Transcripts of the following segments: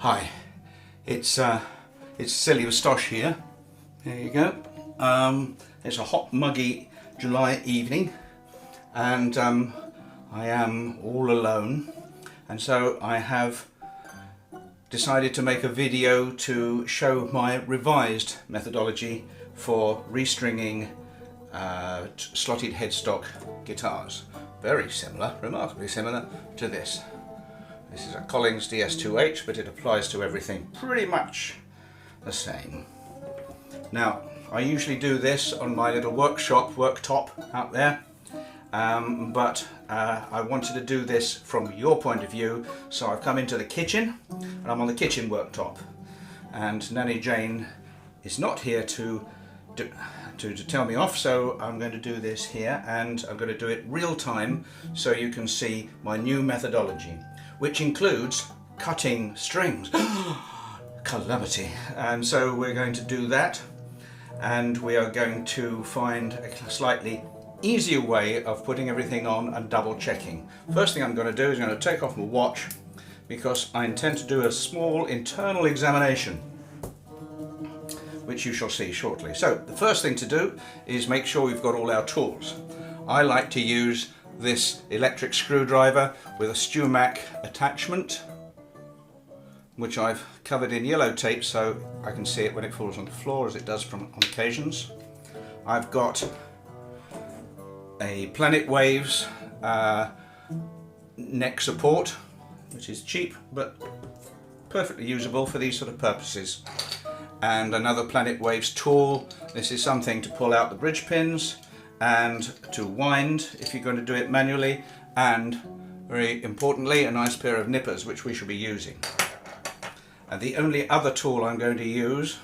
Hi, it's Silly with Stosh here. There you go. It's a hot, muggy July evening, and I am all alone, and so I have decided to make a video to show my revised methodology for restringing slotted headstock guitars. Very similar, remarkably similar to this. This is a Collins DS2H, but it applies to everything pretty much the same. Now, I usually do this on my little worktop out there, but I wanted to do this from your point of view, so I've come into the kitchen, and I'm on the kitchen worktop. And Nanny Jane is not here to tell me off, so I'm going to do this here, and I'm going to do it real time so you can see my new methodology, which includes cutting strings. Calamity. And so we're going to do that, and we are going to find a slightly easier way of putting everything on and double checking. First thing I'm going to do is I'm going to take off my watch, because I intend to do a small internal examination, which you shall see shortly. So the first thing to do is make sure we've got all our tools. I like to use this electric screwdriver with a Stewmac attachment, which I've covered in yellow tape so I can see it when it falls on the floor, as it does on occasions. I've got a Planet Waves neck support, which is cheap but perfectly usable for these sort of purposes, and another Planet Waves tool. This is something to pull out the bridge pins and to wind if you're going to do it manually, and very importantly a nice pair of nippers, which we shall be using. And the only other tool I'm going to use,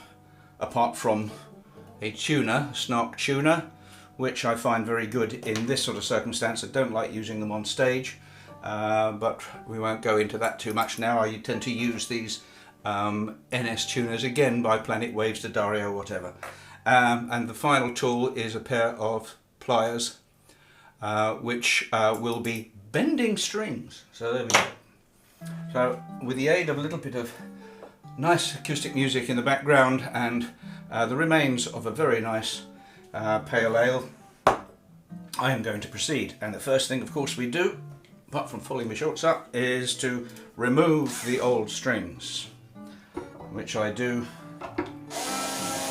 apart from a tuner, snark tuner, which I find very good in this sort of circumstance. I don't like using them on stage, but we won't go into that too much now. I tend to use these NS tuners, again by Planet Waves, to Dario, whatever. And the final tool is a pair of pliers, which will be bending strings. So there we go. So with the aid of a little bit of nice acoustic music in the background and the remains of a very nice pale ale, I am going to proceed. And the first thing, of course, we do, apart from pulling my shorts up, is to remove the old strings, which I do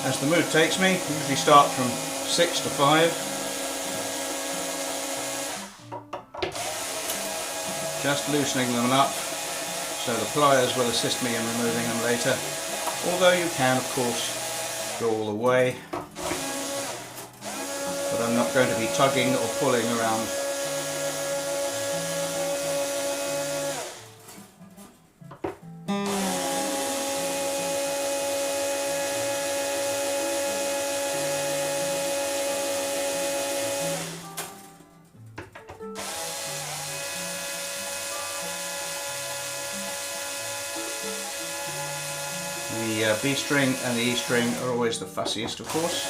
as the mood takes me. Usually start from 6 to 5. Just loosening them up, so the pliers will assist me in removing them later. Although you can, of course, go all the way. But I'm not going to be tugging or pulling around. The B string and the E string are always the fussiest, of course.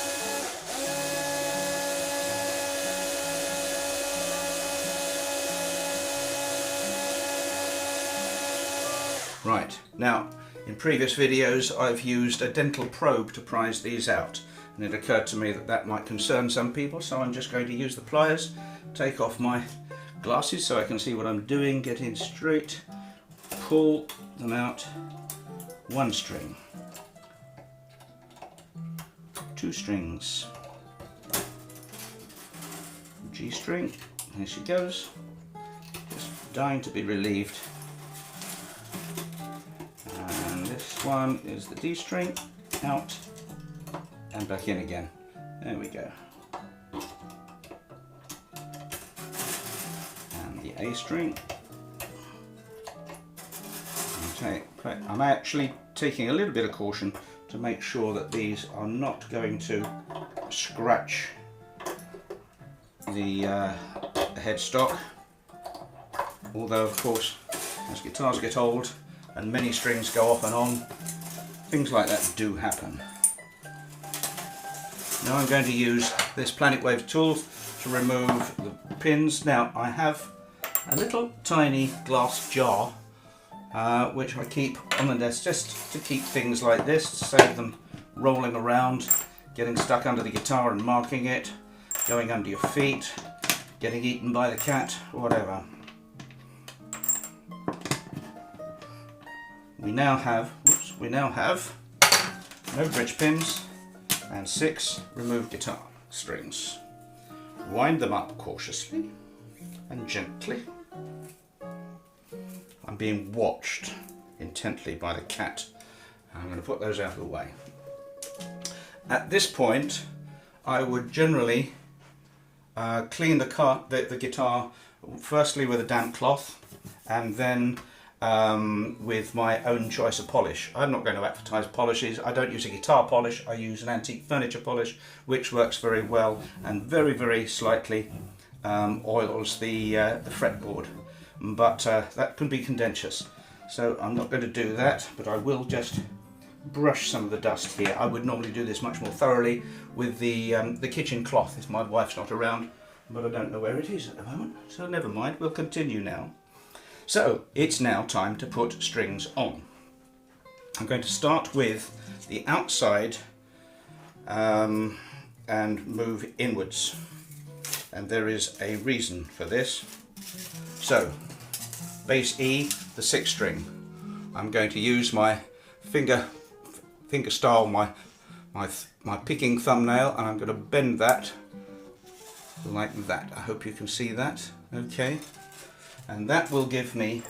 Right, now in previous videos I've used a dental probe to prise these out, and it occurred to me that that might concern some people, so I'm just going to use the pliers, take off my glasses so I can see what I'm doing, get in straight, pull them out. One string, 2 strings, G string, here she goes, just dying to be relieved. And this one is the D string, out and back in again. There we go. And the A string. Okay, I'm actually taking a little bit of caution to make sure that these are not going to scratch the headstock. Although, of course, as guitars get old and many strings go off and on, things like that do happen. Now I'm going to use this Planet Waves tool to remove the pins. Now I have a little tiny glass jar which I keep on the desk just to keep things like this, to save them rolling around, getting stuck under the guitar and marking it, going under your feet, getting eaten by the cat, whatever. We now have no bridge pins and 6 removed guitar strings. Wind them up cautiously and gently. I'm being watched intently by the cat. I'm going to put those out of the way. At this point, I would generally clean the guitar firstly with a damp cloth, and then with my own choice of polish. I'm not going to advertise polishes. I don't use a guitar polish. I use an antique furniture polish, which works very well and very, very slightly oils the fretboard. But that can be contentious. So I'm not going to do that, but I will just brush some of the dust here. I would normally do this much more thoroughly with the kitchen cloth if my wife's not around, but I don't know where it is at the moment, so never mind, we'll continue now. So it's now time to put strings on. I'm going to start with the outside and move inwards, and there is a reason for this. So bass E, the 6th string. I'm going to use my finger style, my picking thumbnail, and I'm going to bend that like that. I hope you can see that. Okay, and that will give me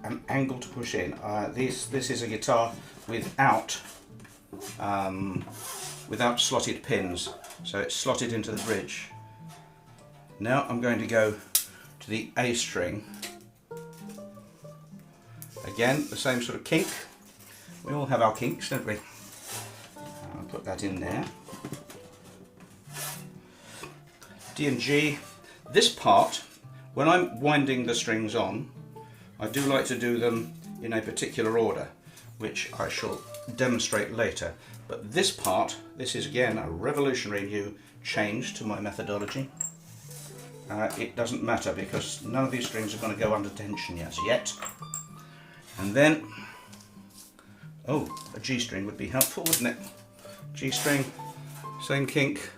an angle to push in. This is a guitar without slotted pins, so it's slotted into the bridge. Now I'm going to go to the A string. Again, the same sort of kink. We all have our kinks, don't we? I'll put that in there. D and G. This part, when I'm winding the strings on, I do like to do them in a particular order, which I shall demonstrate later. But this part, this is again a revolutionary new change to my methodology. It doesn't matter because none of these strings are going to go under tension as yet. And then, oh, a G string would be helpful, wouldn't it? G string, same kink.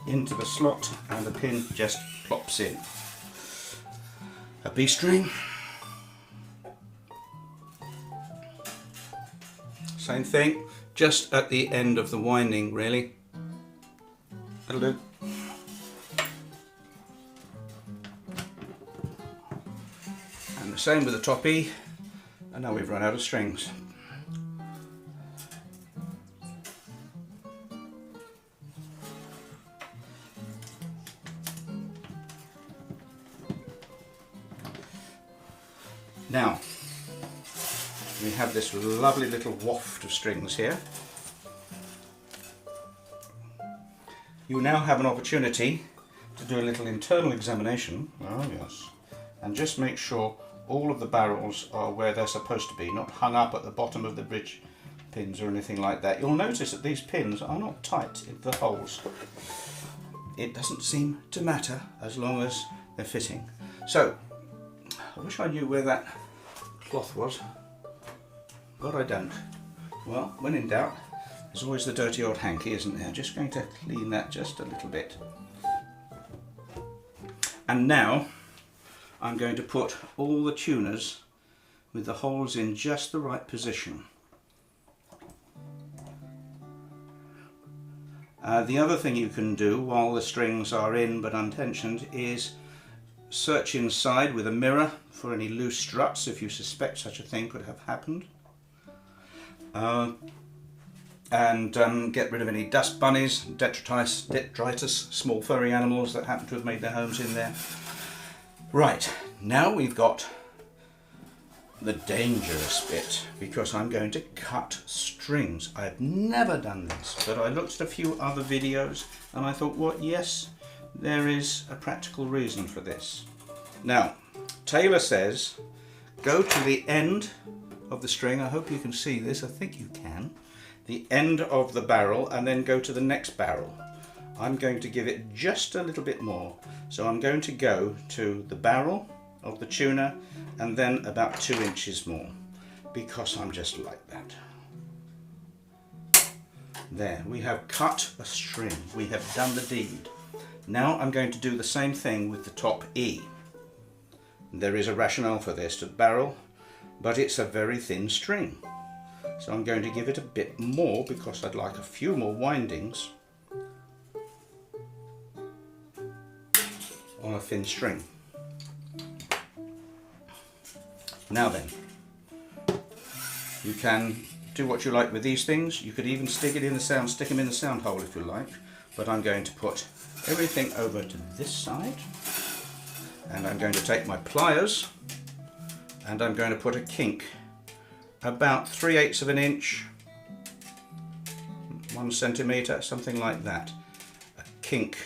Into the slot, and the pin just plops in. A B string. Same thing, just at the end of the winding, really. That'll do. And the same with the top E, and now we've run out of strings. Now, we have this lovely little waft of strings here. You now have an opportunity to do a little internal examination, oh yes, and just make sure all of the barrels are where they're supposed to be, not hung up at the bottom of the bridge pins or anything like that. You'll notice that these pins are not tight in the holes. It doesn't seem to matter as long as they're fitting. So, I wish I knew where that cloth was, but I don't. Well, when in doubt, there's always the dirty old hanky, isn't there? Just going to clean that just a little bit. And now I'm going to put all the tuners with the holes in just the right position. The other thing you can do while the strings are in but untensioned is search inside with a mirror for any loose struts if you suspect such a thing could have happened. And get rid of any dust bunnies, detritus, small furry animals that happen to have made their homes in there. Right, now we've got the dangerous bit, because I'm going to cut strings. I've never done this, but I looked at a few other videos and I thought, what, yes, there is a practical reason for this. Now, Taylor says, go to the end of the string. I hope you can see this, I think you can. the end of the barrel and then go to the next barrel. I'm going to give it just a little bit more. So I'm going to go to the barrel of the tuna and then about 2 inches more, because I'm just like that. There, we have cut a string. We have done the deed. Now I'm going to do the same thing with the top E. There is a rationale for this to the barrel, but it's a very thin string. So I'm going to give it a bit more because I'd like a few more windings on a thin string. Now then, you can do what you like with these things. You could even stick them in the sound hole if you like, but I'm going to put everything over to this side, and I'm going to take my pliers and I'm going to put a kink about 3/8 of an inch, 1 centimetre, something like that, a kink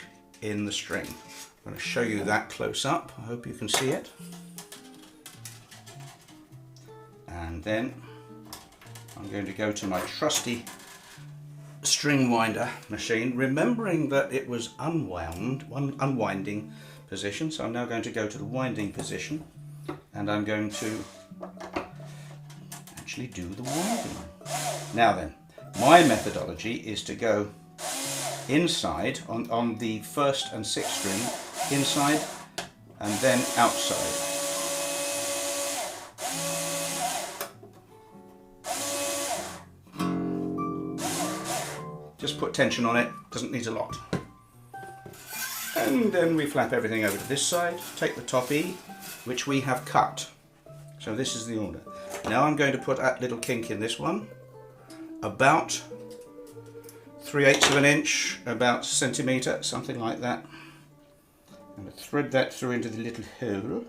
in the string. I'm going to show you that close up. I hope you can see it. And then I'm going to go to my trusty string winder machine, remembering that it was unwinding position. So I'm now going to go to the winding position, and I'm going to actually do the winding. Now then, my methodology is to go inside on the 1st and 6th string, inside and then outside. Just put tension on it, doesn't need a lot. And then we flap everything over to this side, take the top E, which we have cut. So this is the order. Now I'm going to put that little kink in this one, about 3/8 of an inch, about a centimetre, something like that. I'm going to thread that through into the little hole.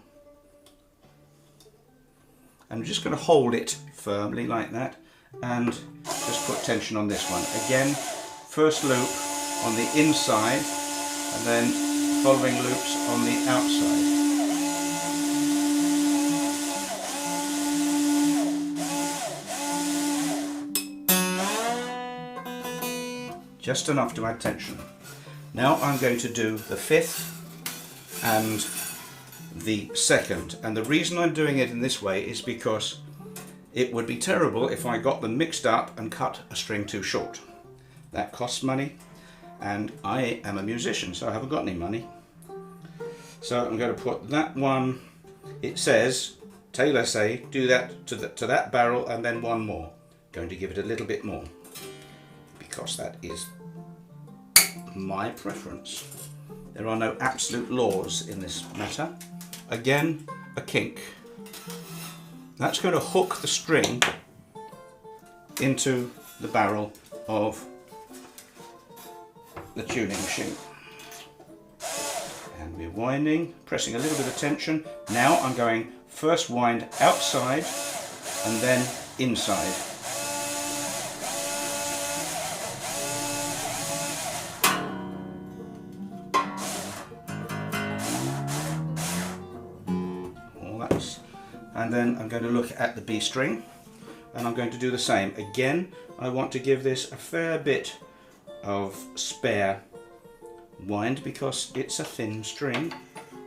I'm just going to hold it firmly like that and just put tension on this one. Again, first loop on the inside and then following loops on the outside. Just enough to add tension. Now I'm going to do the 5th and the 2nd, and the reason I'm doing it in this way is because it would be terrible if I got them mixed up and cut a string too short. That costs money, and I am a musician, so I haven't got any money. So I'm going to put that one, it says, Taylor say, do that to that barrel and then one more. Going to give it a little bit more, because that is my preference. There are no absolute laws in this matter. Again, a kink. That's going to hook the string into the barrel of the tuning machine. And we're winding, pressing a little bit of tension. Now I'm going first wind outside and then inside. And then I'm going to look at the B string and I'm going to do the same. Again, I want to give this a fair bit of spare wind because it's a thin string,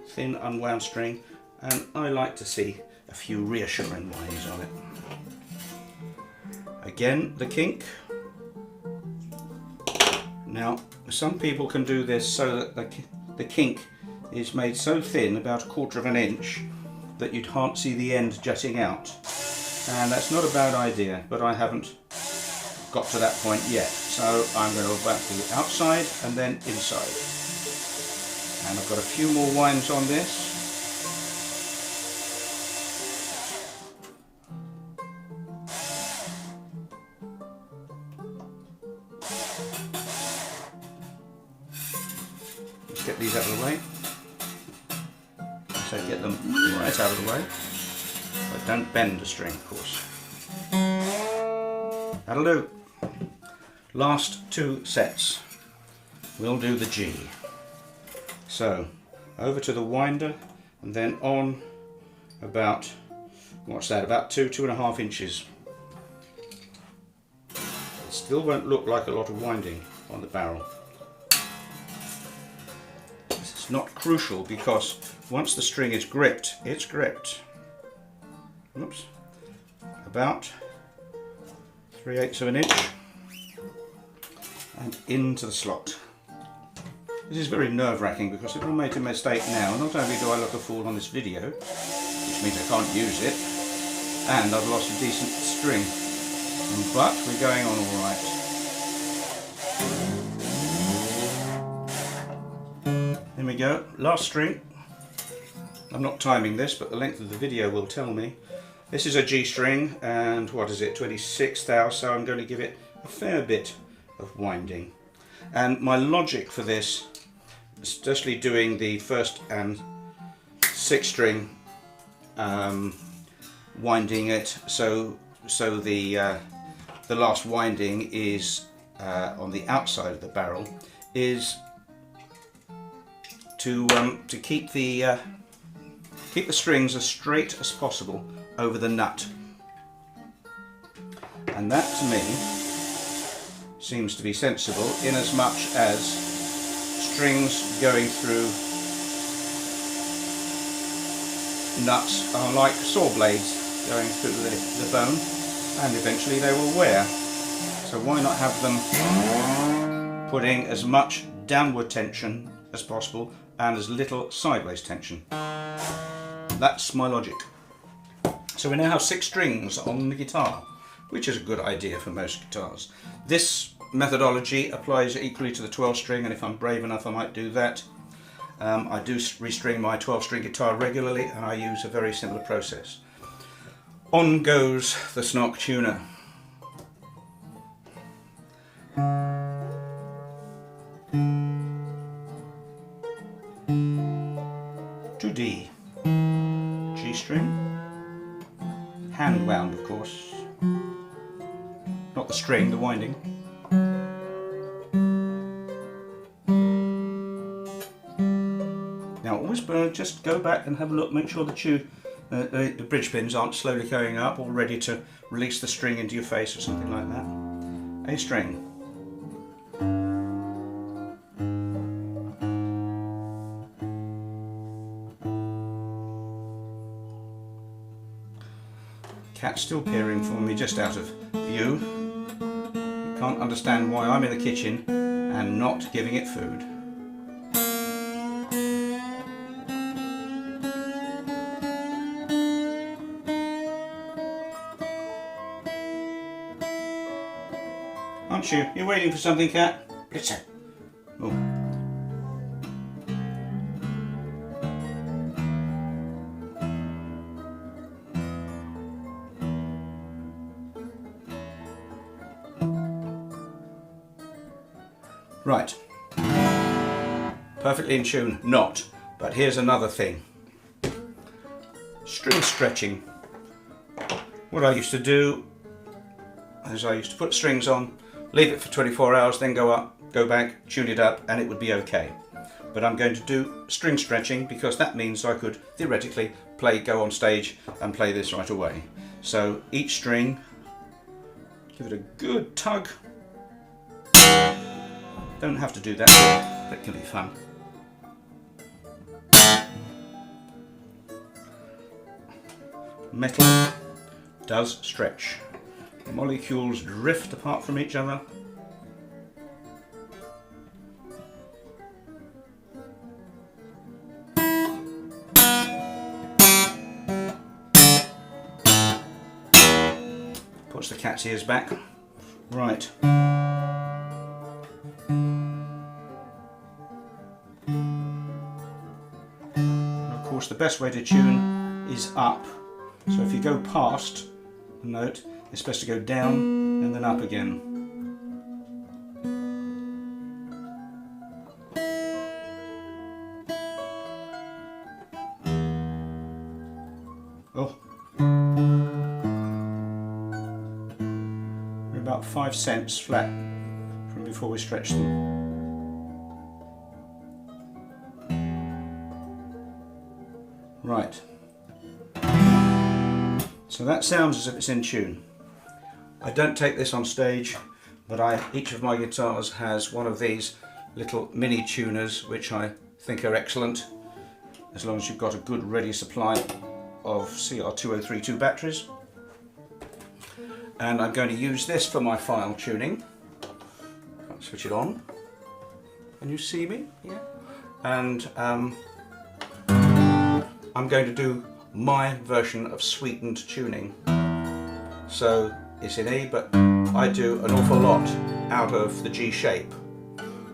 thin unwound string, and I like to see a few reassuring winds on it. Again, the kink. Now, some people can do this so that the kink is made so thin, about 1/4 of an inch, that you can't see the end jutting out, and that's not a bad idea, but I haven't got to that point yet. So I'm going to go back to the outside and then inside, and I've got a few more winds on this. Let's get these out of the way. So get them right out of the way, but don't bend the string, of course. That'll do. Last 2 sets, we'll do the G. So over to the winder and then on about, what's that, about 2.5 inches. still won't look like a lot of winding on the barrel. It's not crucial because once the string is gripped, it's gripped. Oops. About 3/8 of an inch and into the slot. This is very nerve-wracking because if I make a mistake now, not only do I look a fool on this video, which means I can't use it, and I've lost a decent string, but we're going on all right. There we go, last string. I'm not timing this, but the length of the video will tell me. This is a G string, and what is it, 26 thou, so I'm going to give it a fair bit of winding. And my logic for this, especially doing the first and sixth string, winding it so the last winding is on the outside of the barrel, is to keep the strings as straight as possible over the nut, and that to me seems to be sensible, in as much as strings going through nuts are like saw blades going through the bone, and eventually they will wear. So why not have them putting as much downward tension as possible and as little sideways tension? That's my logic. So we now have 6 strings on the guitar, which is a good idea for most guitars. This methodology applies equally to the 12 string, and if I'm brave enough I might do that. I do restring my 12 string guitar regularly, and I use a very similar process. On goes the Snock tuner. To D, G string, hand wound of course, not the string, the winding. Now always just go back and have a look, make sure the bridge pins aren't slowly going up or ready to release the string into your face or something like that. A string. Cat's still peering for me just out of view. You can't understand why I'm in the kitchen and not giving it food. Aren't you? You're waiting for something, Cat? Listen. Oh. Right. Perfectly in tune, not. But here's another thing. String stretching. What I used to do is I used to put strings on, leave it for 24 hours, then go up, go back, tune it up, and it would be okay. But I'm going to do string stretching because that means I could theoretically go on stage and play this right away. So each string, give it a good tug. Don't have to do that, but it can be fun. Metal does stretch. Molecules drift apart from each other. Puts the cat's ears back. Right. Of course, the best way to tune is up. So if you go past the note, it's best to go down and then up again. Oh. We're about 5 cents flat from before we stretch them. Right. So that sounds as if it's in tune. I don't take this on stage but each of my guitars has one of these little mini tuners which I think are excellent, as long as you've got a good ready supply of CR2032 batteries. And I'm going to use this for my final tuning. I'll switch it on. Can you see me? Yeah. And I'm going to do my version of sweetened tuning. So it's in E, but I do an awful lot out of the G shape,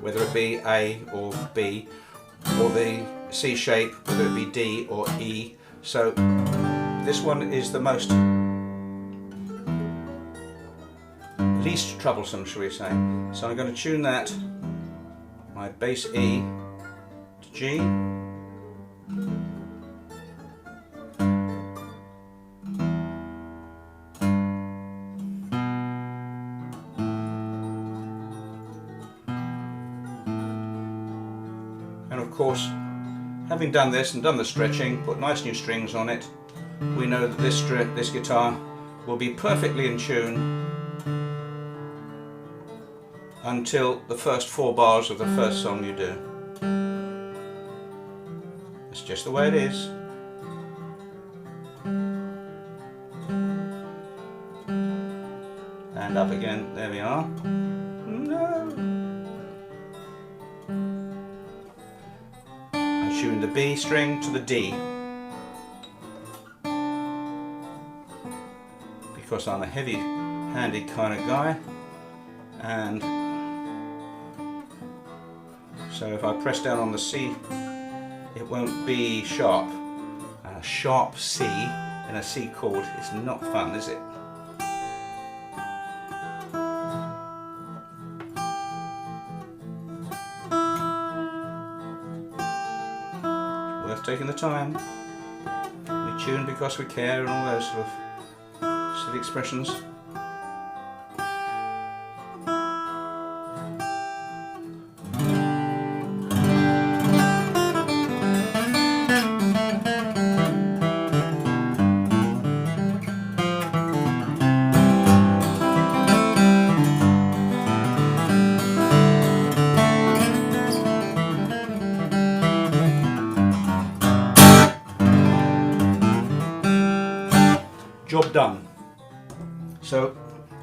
whether it be A or B, or the C shape, whether it be D or E. So this one is the most least troublesome, shall we say. So I'm going to tune that, my bass E to G, and of course, having done this and done the stretching, put nice new strings on it, we know that this guitar will be perfectly in tune until the first 4 bars of the first song you do. It's just the way it is. And up again, there we are. No. I tune the B string to the D, because I'm a heavy-handed kind of guy, and so if I press down on the C, it won't be sharp. And a sharp C in a C chord is not fun, is it? It's worth taking the time. We tune because we care and all those sort of silly expressions. Job done. So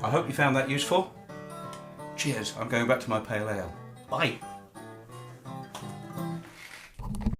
I hope you found that useful. Cheers, I'm going back to my pale ale. Bye.